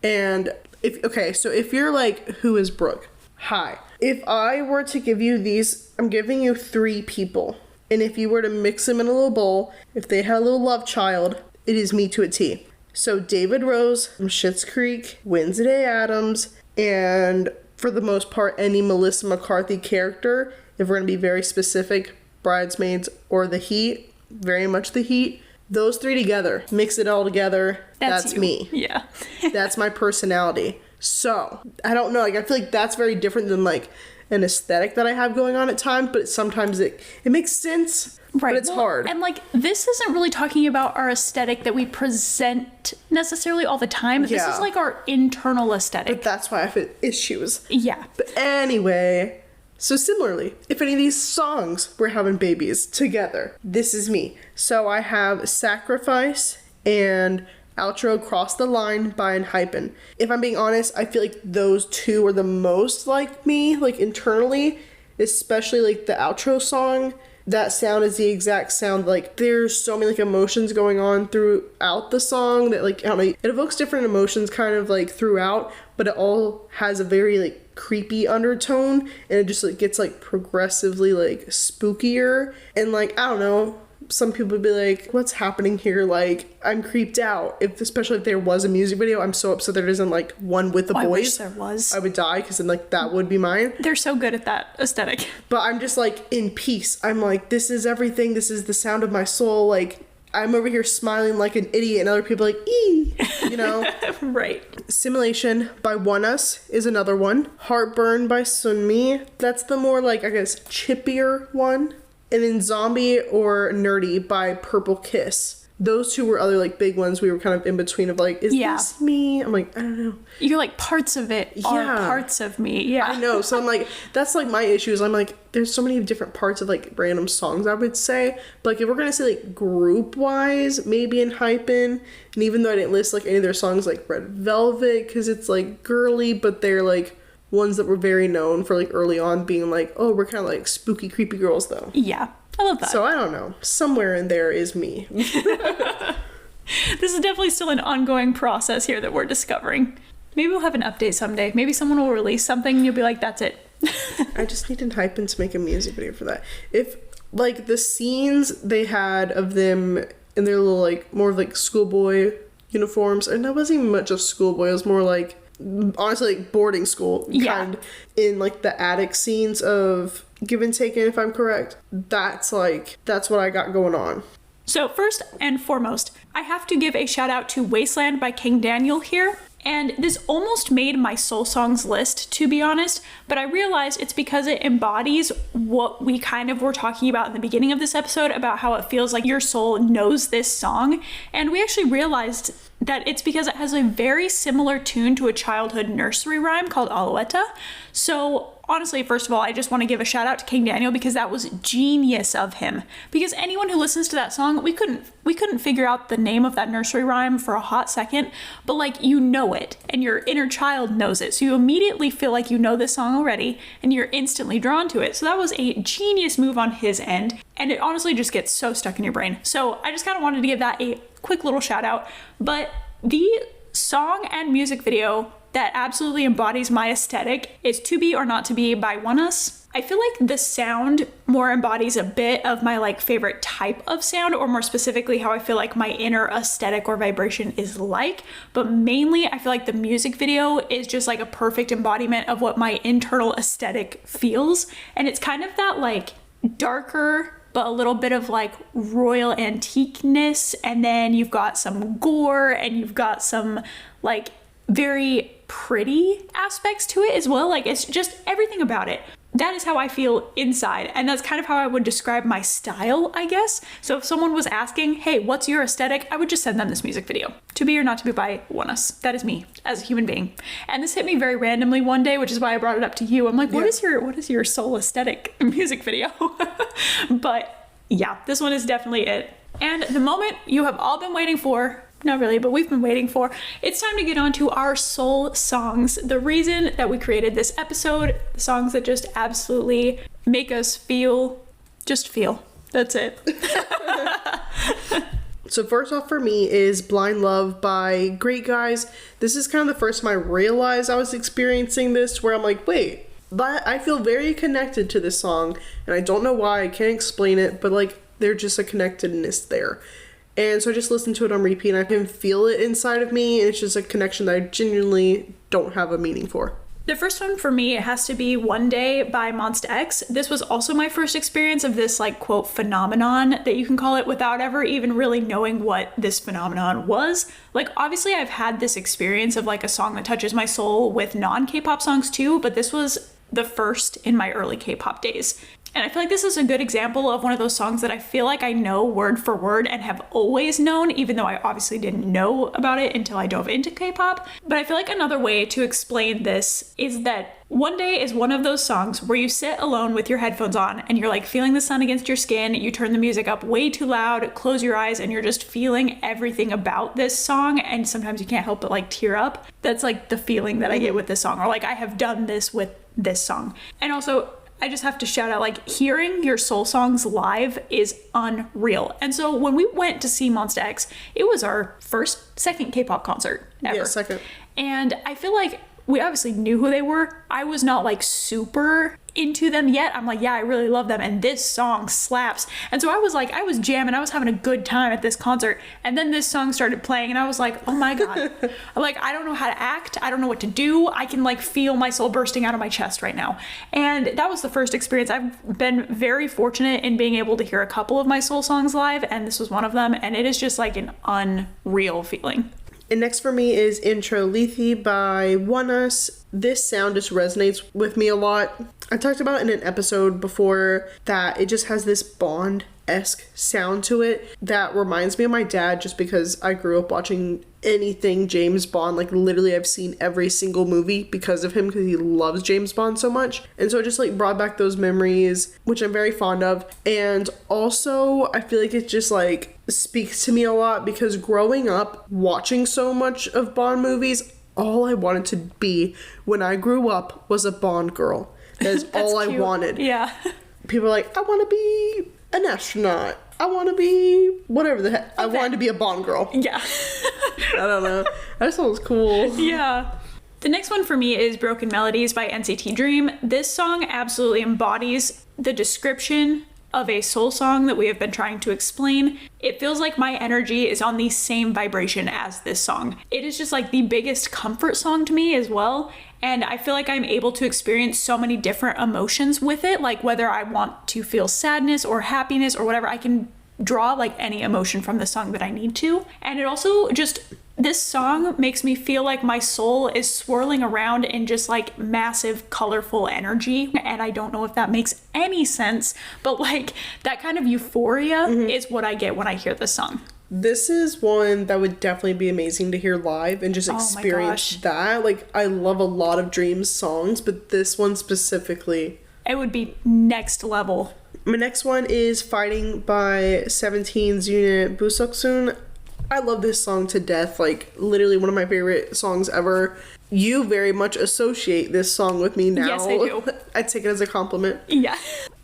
And if you're like, who is Brooke? Hi. If I were to give you these, I'm giving you 3 people. And if you were to mix them in a little bowl, if they had a little love child, it is me to a T. So David Rose from Schitt's Creek, Wednesday Addams, and for the most part, any Melissa McCarthy character, if we're going to be very specific, Bridesmaids or The Heat, very much The Heat. Those 3 together, mix it all together, that's me. Yeah. That's my personality. So, I don't know, like, I feel like that's very different than, like, an aesthetic that I have going on at times, but sometimes it makes sense, right. But it's hard. And, like, this isn't really talking about our aesthetic that we present necessarily all the time. This is, like, our internal aesthetic. But that's why I have issues. Yeah. But anyway, so similarly, if any of these songs were having babies together, this is me. So I have Sacrifice and Outro Cross the Line by Hypen. If I'm being honest, I feel like those 2 are the most like me, like internally, especially like the outro song. That sound is the exact sound, like there's so many like emotions going on throughout the song that like, I don't know, it evokes different emotions kind of like throughout, but it all has a very like creepy undertone, and it just like gets like progressively like spookier, and like, I don't know, some people would be like, what's happening here? Like, I'm creeped out. Especially if there was a music video, I'm so upset there isn't like one with the boys. I wish there was. I would die, because then like that would be mine. They're so good at that aesthetic. But I'm just like in peace. I'm like, this is everything. This is the sound of my soul. Like, I'm over here smiling like an idiot, and other people are like, ee, you know? Right. Simulation by ONEUS is another one. Heartburn by Sunmi. That's the more like, I guess, chippier one. And then Zombie or Nerdy by Purple Kiss. Those 2 were other like big ones we were kind of in between of like, is this me? I'm like, I don't know. You're like, parts of it are parts of me. Yeah. I know. So I'm like, that's like my issues. I'm like, there's so many different parts of like random songs, I would say. But like, if we're going to say like group wise, maybe in Hypen. And even though I didn't list like any of their songs like Red Velvet, because it's like girly, but they're like ones that were very known for like early on being like, oh, we're kind of like spooky, creepy girls though. Yeah. I love that. So I don't know. Somewhere in there is me. This is definitely still an ongoing process here that we're discovering. Maybe we'll have an update someday. Maybe someone will release something and you'll be like, that's it. I just need Hypen to make a music video for that. If like the scenes they had of them in their little like more of like schoolboy uniforms, and that wasn't even much of schoolboy, it was more like honestly like boarding school kind, in like the attic scenes of Give and Taken, if I'm correct. That's what I got going on. So first and foremost, I have to give a shout out to Wasteland by King Daniel here. And this almost made my soul songs list, to be honest, but I realized it's because it embodies what we kind of were talking about in the beginning of this episode about how it feels like your soul knows this song. And we actually realized that it's because it has a very similar tune to a childhood nursery rhyme called Alouetta. So honestly, first of all, I just want to give a shout out to King Daniel because that was genius of him. Because anyone who listens to that song, we couldn't figure out the name of that nursery rhyme for a hot second, but like, you know it and your inner child knows it. So you immediately feel like you know this song already and you're instantly drawn to it. So that was a genius move on his end, and it honestly just gets so stuck in your brain. So I just kind of wanted to give that a quick little shout out. But the song and music video that absolutely embodies my aesthetic is To Be or Not To Be by ONEUS. I feel like the sound more embodies a bit of my like favorite type of sound, or more specifically how I feel like my inner aesthetic or vibration is like. But mainly I feel like the music video is just like a perfect embodiment of what my internal aesthetic feels. And it's kind of that like darker, but a little bit of like royal antiqueness. And then you've got some gore and you've got some like very pretty aspects to it as well. Like it's just everything about it. That is how I feel inside, and that's kind of how I would describe my style, I guess. So if someone was asking, hey, what's your aesthetic? I would just send them this music video. To Be or Not To Be by ONEUS. That is me as a human being. And this hit me very randomly one day, which is why I brought it up to you. I'm like, what is your soul aesthetic music video? But yeah, this one is definitely it. And the moment you have all been waiting for, not really, but we've been waiting for, it's time to get on to our soul songs. The reason that we created this episode, the songs that just absolutely make us feel, just feel. That's it. So first off for me is Blind Love by Great Guys. This is kind of the first time I realized I was experiencing this, where I'm like, wait, I feel very connected to this song, and I don't know why, I can't explain it, but like, there's just a connectedness there. And so I just listened to it on repeat and I can feel it inside of me, and it's just a connection that I genuinely don't have a meaning for. The first one for me has to be One Day by Monsta X. This was also my first experience of this like quote phenomenon that you can call it, without ever even really knowing what this phenomenon was. Like obviously I've had this experience of like a song that touches my soul with non-K-pop songs too, but this was the first in my early K-pop days. And I feel like this is a good example of one of those songs that I feel like I know word for word and have always known, even though I obviously didn't know about it until I dove into K-pop. But I feel like another way to explain this is that One Day is one of those songs where you sit alone with your headphones on and you're like feeling the sun against your skin, you turn the music up way too loud, close your eyes, and you're just feeling everything about this song, and sometimes you can't help but like tear up. That's like the feeling that I get with this song, or like I have done this with this song. And also, I just have to shout out, like, hearing your soul songs live is unreal. And so when we went to see Monsta X, it was our second K-pop concert ever. Yeah, second. And I feel like we obviously knew who they were. I was not like super into them yet. I'm like, yeah, I really love them, and this song slaps. And so I was jamming, I was having a good time at this concert, and then this song started playing and I was like, oh my god. I'm like, I don't know how to act, I don't know what to do, I can like feel my soul bursting out of my chest right now. And that was the first experience. I've been very fortunate in being able to hear a couple of my soul songs live, and this was one of them, and it is just like an unreal feeling. And next for me is Intro Lethe by ONEUS. This sound just resonates with me a lot. I talked about in an episode before that it just has this Bond-esque sound to it that reminds me of my dad, just because I grew up watching anything James Bond. Like literally I've seen every single movie because of him, because he loves James Bond so much. And so it just like brought back those memories, which I'm very fond of. And also I feel like it just like speaks to me a lot, because growing up watching so much of Bond movies, all I wanted to be when I grew up was a Bond girl. That is all cute. I wanted. Yeah. People are like, I want to be an astronaut. I want to be whatever the heck. I wanted to be a Bond girl. Yeah. I don't know. I just thought it was cool. Yeah. The next one for me is Broken Melodies by NCT Dream. This song absolutely embodies the description of a soul song that we have been trying to explain. It feels like my energy is on the same vibration as this song. It is just like the biggest comfort song to me as well. And I feel like I'm able to experience so many different emotions with it. Like whether I want to feel sadness or happiness or whatever, I can draw like any emotion from the song that I need to. And it also just, this song makes me feel like my soul is swirling around in just like massive colorful energy. And I don't know if that makes any sense, but like that kind of euphoria is what I get when I hear this song. This is one that would definitely be amazing to hear live and just experience that. Like I love a lot of Dream's songs, but this one specifically, it would be next level. My next one is Fighting by 17's unit Busoksun. I love this song to death, like literally one of my favorite songs ever. You very much associate this song with me now. Yes, I do. I take it as a compliment. Yeah.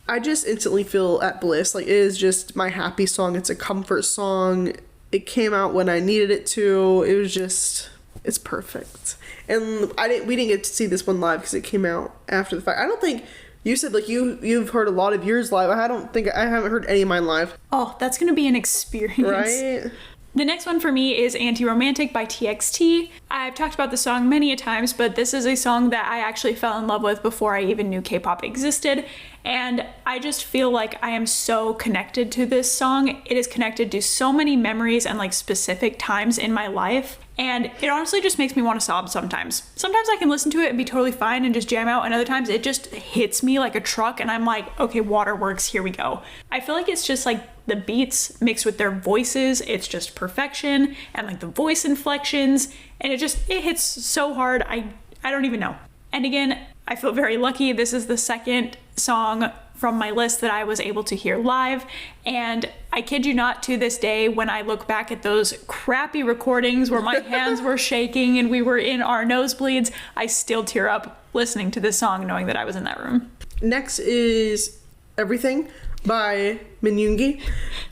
I just instantly feel at bliss. Like it is just my happy song. It's a comfort song. It came out when I needed it to. It was just It's perfect. And we didn't get to see this one live because it came out after the fact. I don't think you said like you've heard a lot of yours live. I haven't heard any of mine live. Oh, that's gonna be an experience. Right? The next one for me is Anti-Romantic by TXT. I've talked about the song many a times, but this is a song that I actually fell in love with before I even knew K-pop existed. And I just feel like I am so connected to this song. It is connected to so many memories and like specific times in my life. And it honestly just makes me want to sob sometimes. Sometimes I can listen to it and be totally fine and just jam out, and other times it just hits me like a truck and I'm like, okay, waterworks, here we go. I feel like it's just like the beats mixed with their voices, it's just perfection, and like the voice inflections, and it hits so hard, I don't even know. And again, I feel very lucky. This is the second song from my list that I was able to hear live, and I kid you not, to this day, when I look back at those crappy recordings where my hands were shaking and we were in our nosebleeds, I still tear up listening to this song knowing that I was in that room. Next is Everything by Min Yoongi.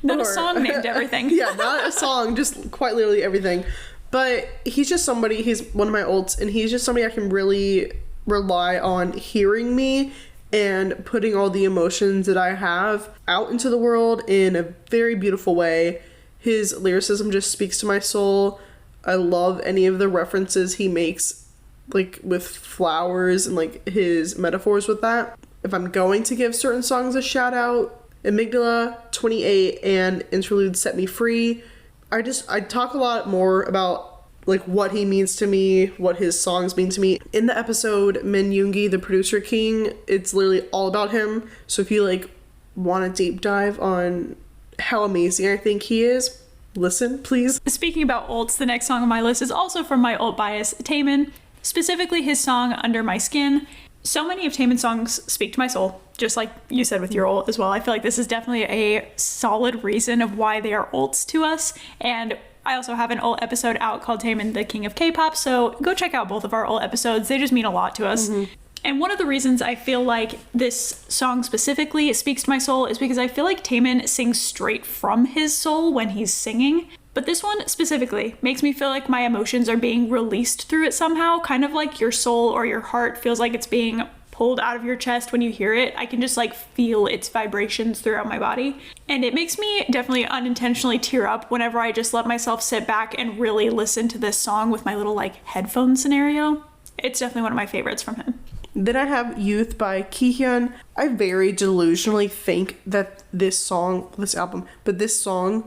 Not a song named Everything. Yeah, not a song, just quite literally everything. But he's just somebody, he's one of my ults, and he's just somebody I can really rely on hearing me and putting all the emotions that I have out into the world in a very beautiful way. His lyricism just speaks to my soul. I love any of the references he makes, like with flowers and like his metaphors with that. If I'm going to give certain songs a shout out, Amygdala, 28, and Interlude Set Me Free. I talk a lot more about like what he means to me, what his songs mean to me. In the episode Min Yoongi, the producer king, it's literally all about him. So if you like want a deep dive on how amazing I think he is, listen, please. Speaking about ults, the next song on my list is also from my ult bias, Taemin, specifically his song Under My Skin. So many of Taemin's songs speak to my soul, just like you said with your ult as well. I feel like this is definitely a solid reason of why they are ults to us. And I also have an ult episode out called Taemin, the King of K-pop, so go check out both of our ult episodes. They just mean a lot to us. Mm-hmm. And one of the reasons I feel like this song specifically speaks to my soul is because I feel like Taemin sings straight from his soul when he's singing. But this one specifically makes me feel like my emotions are being released through it somehow, kind of like your soul or your heart feels like it's being pulled out of your chest when you hear it. I can just like feel its vibrations throughout my body. And it makes me definitely unintentionally tear up whenever I just let myself sit back and really listen to this song with my little like headphone scenario. It's definitely one of my favorites from him. Then I have Youth by Kihyun. I very delusionally think that this song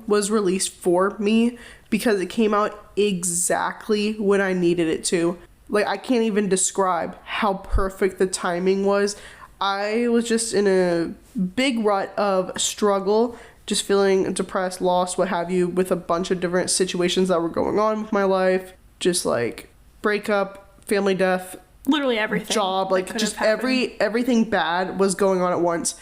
was released for me because it came out exactly when I needed it to. Like, I can't even describe how perfect the timing was. I was just in a big rut of struggle, just feeling depressed, lost, what have you, with a bunch of different situations that were going on with my life. Just like breakup, family death, literally everything, job, like just everything bad was going on at once.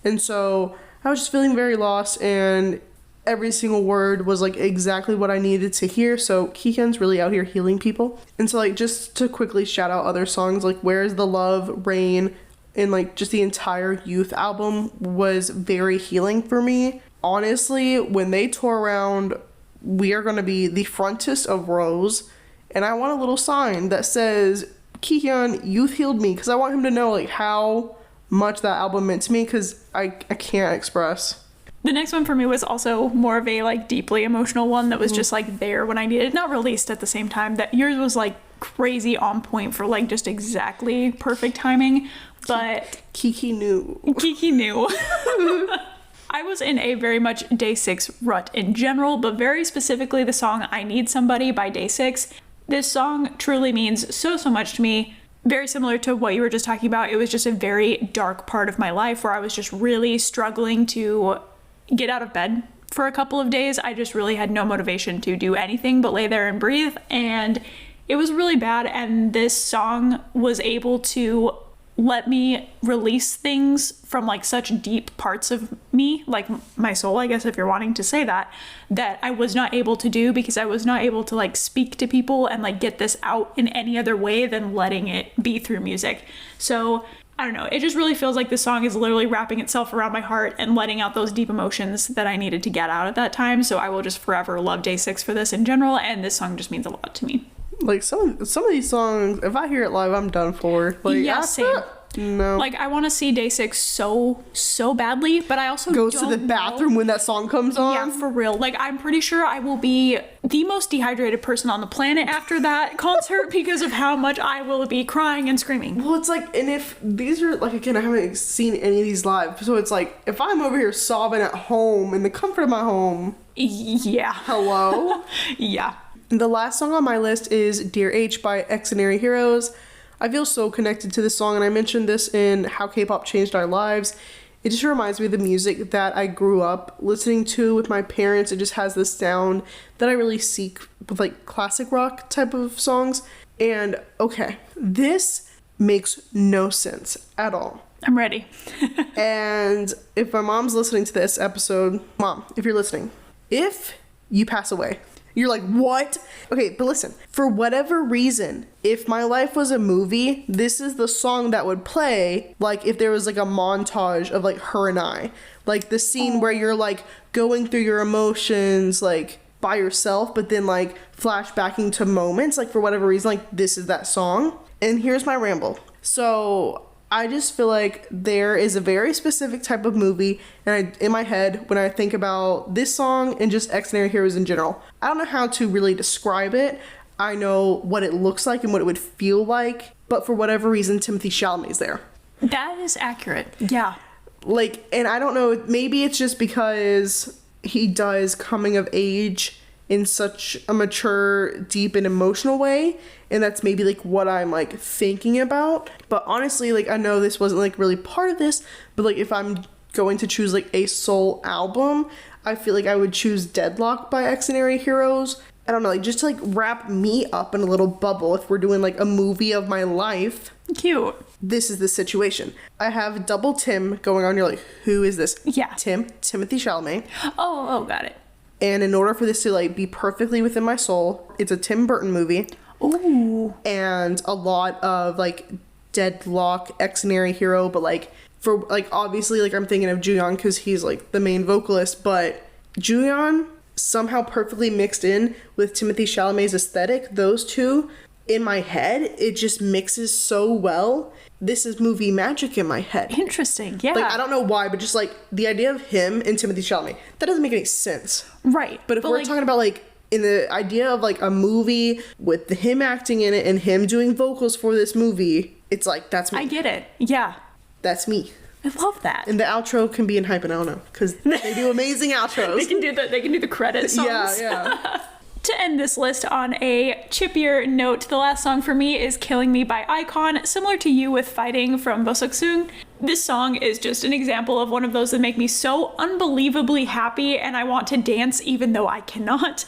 And so I was just feeling very lost, and every single word was like exactly what I needed to hear. So Kihyun's really out here healing people. And so like just to quickly shout out other songs, like Where's the Love, Rain, and like just the entire Youth album was very healing for me. Honestly, when they tour around, we are going to be the frontest of rows, and I want a little sign that says, Kihyun, Youth healed me, because I want him to know like how much that album meant to me, because I can't express. The next one for me was also more of a like deeply emotional one that was just like there when I needed it, not released at the same time. That yours was like crazy on point for like just exactly perfect timing, but Kiki knew. I was in a very much Day 6 rut in general, but very specifically the song I Need Somebody by Day 6. This song truly means so much to me. Very similar to what you were just talking about. It was just a very dark part of my life where I was just really struggling to get out of bed for a couple of days. I just really had no motivation to do anything but lay there and breathe, and it was really bad. And this song was able to let me release things from like such deep parts of me, like my soul, I guess, if you're wanting to say that I was not able to do because I was not able to like speak to people and like get this out in any other way than letting it be through music. So I don't know, it just really feels like this song is literally wrapping itself around my heart and letting out those deep emotions that I needed to get out at that time. So I will just forever love Day 6 for this in general, and this song just means a lot to me. Like some of these songs, if I hear it live, I'm done for. Like, Yeah, same. No. Like, I want to see Day 6 so badly, but I also Goes don't to the bathroom when that song comes on. Yeah, for real. Like, I'm pretty sure I will be the most dehydrated person on the planet after that concert because of how much I will be crying and screaming. Well, it's like, and if these are, like, again, I haven't seen any of these live, so it's like, if I'm over here sobbing at home in the comfort of my home. Yeah. Hello? Yeah. The last song on my list is Dear H by Extraordinary Heroes. I feel so connected to this song, and I mentioned this in How K-Pop Changed Our Lives. It just reminds me of the music that I grew up listening to with my parents. It just has this sound that I really seek with, like, classic rock type of songs. And, okay, this makes no sense at all. I'm ready. And if my mom's listening to this episode, Mom, if you're listening, if you pass away, you're like, what? Okay, but listen, for whatever reason, if my life was a movie, this is the song that would play, like, if there was, like, a montage of, like, her and I. Like, the scene where you're, like, going through your emotions, like, by yourself, but then, like, flashbacking to moments, like, for whatever reason, like, this is that song. And here's my ramble. So I just feel like there is a very specific type of movie in my head when I think about this song and just Extraordinary Heroes in general. I don't know how to really describe it. I know what it looks like and what it would feel like, but for whatever reason, Timothée Chalamet's there. That is accurate. Yeah. Like, and I don't know, maybe it's just because he does coming of age in such a mature, deep, and emotional way, and that's maybe, like, what I'm, like, thinking about. But honestly, like, I know this wasn't, like, really part of this, but, like, if I'm going to choose, like, a soul album, I feel like I would choose Deadlock by Extraordinary Heroes. I don't know, like, just to, like, wrap me up in a little bubble if we're doing, like, a movie of my life. Cute. This is the situation. I have double Tim going on. You're like, who is this? Yeah. Timothée Chalamet. Oh, got it. And in order for this to, like, be perfectly within my soul, it's a Tim Burton movie. Ooh. And a lot of, like, Deadlock, Extraordinary Hero, but, like, for, like, obviously, like, I'm thinking of Juyeon because he's, like, the main vocalist, but Juyeon somehow perfectly mixed in with Timothée Chalamet's aesthetic. Those two, in my head, it just mixes so well. This is movie magic in my head. Interesting, yeah. Like, I don't know why, but just, like, the idea of him and Timothée Chalamet, that doesn't make any sense. Right. But if we're, like, talking about, like, in the idea of, like, a movie with him acting in it and him doing vocals for this movie, it's like, that's me. I get it. Yeah. That's me. I love that. And the outro can be in Hype, and I don't know, because they do amazing outros. They can do the credit songs. Yeah. To end this list on a chippier note, the last song for me is Killing Me by iKON, similar to you with Fighting from Boseoksoong. This song is just an example of one of those that make me so unbelievably happy and I want to dance even though I cannot.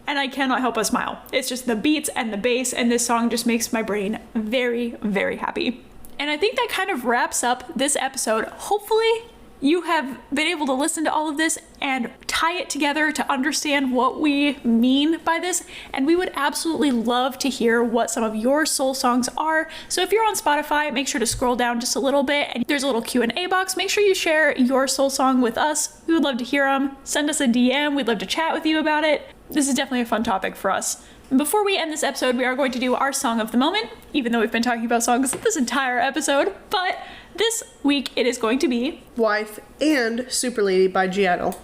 And I cannot help but smile. It's just the beats and the bass, and this song just makes my brain very, very happy. And I think that kind of wraps up this episode. Hopefully you have been able to listen to all of this and tie it together to understand what we mean by this. And we would absolutely love to hear what some of your soul songs are. So if you're on Spotify, make sure to scroll down just a little bit and there's a little Q&A box. Make sure you share your soul song with us. We would love to hear them. Send us a DM. We'd love to chat with you about it. This is definitely a fun topic for us. Before we end this episode, we are going to do our song of the moment, even though we've been talking about songs this entire episode. But this week it is going to be Wife and Super Lady by G-Idol.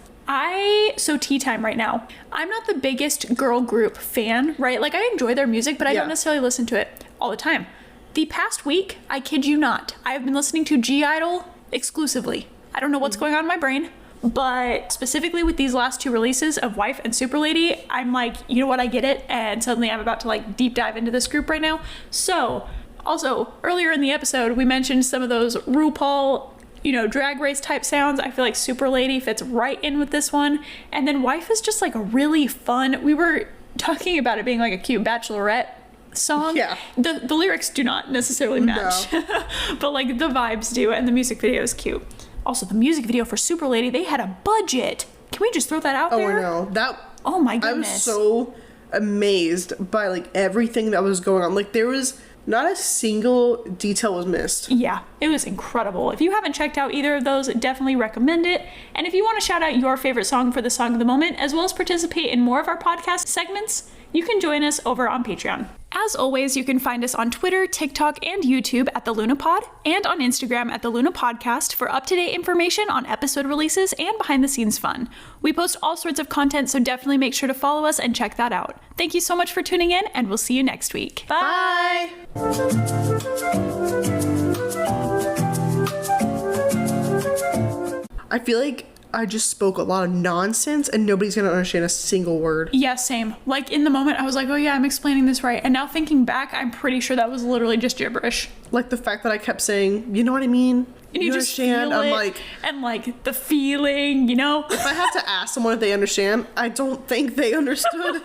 So tea time right now. I'm not the biggest girl group fan, right? Like, I enjoy their music, but I don't necessarily listen to it all the time. The past week, I kid you not, I have been listening to G-Idol exclusively. I don't know what's going on in my brain, but specifically with these last two releases of Wife and Super Lady, I'm like, you know what, I get it, and suddenly I'm about to, like, deep dive into this group right now. So, also, earlier in the episode, we mentioned some of those RuPaul, drag race type sounds. I feel like Super Lady fits right in with this one. And then Wife is just, like, a really fun, we were talking about it being like a cute bachelorette song. Yeah. The lyrics do not necessarily match, No. but, like, the vibes do, and the music video is cute. Also, the music video for Super Lady, they had a budget. Can we just throw that out there? Oh, I know. Oh my goodness. I was so amazed by, like, everything that was going on. Like, there was not a single detail was missed. Yeah, it was incredible. If you haven't checked out either of those, definitely recommend it. And if you want to shout out your favorite song for the song of the moment, as well as participate in more of our podcast segments, you can join us over on Patreon. As always, you can find us on Twitter, TikTok, and YouTube at the Lunapod, and on Instagram at the Luna Podcast for up-to-date information on episode releases and behind-the-scenes fun. We post all sorts of content, so definitely make sure to follow us and check that out. Thank you so much for tuning in, and we'll see you next week. Bye! I feel like I just spoke a lot of nonsense and nobody's gonna understand a single word. Yeah, same. Like, in the moment, I was like, oh yeah, I'm explaining this right. And now thinking back, I'm pretty sure that was literally just gibberish. Like the fact that I kept saying, you know what I mean? And you just feel it, I'm like... and like, the feeling, you know? If I have to ask someone if they understand, I don't think they understood.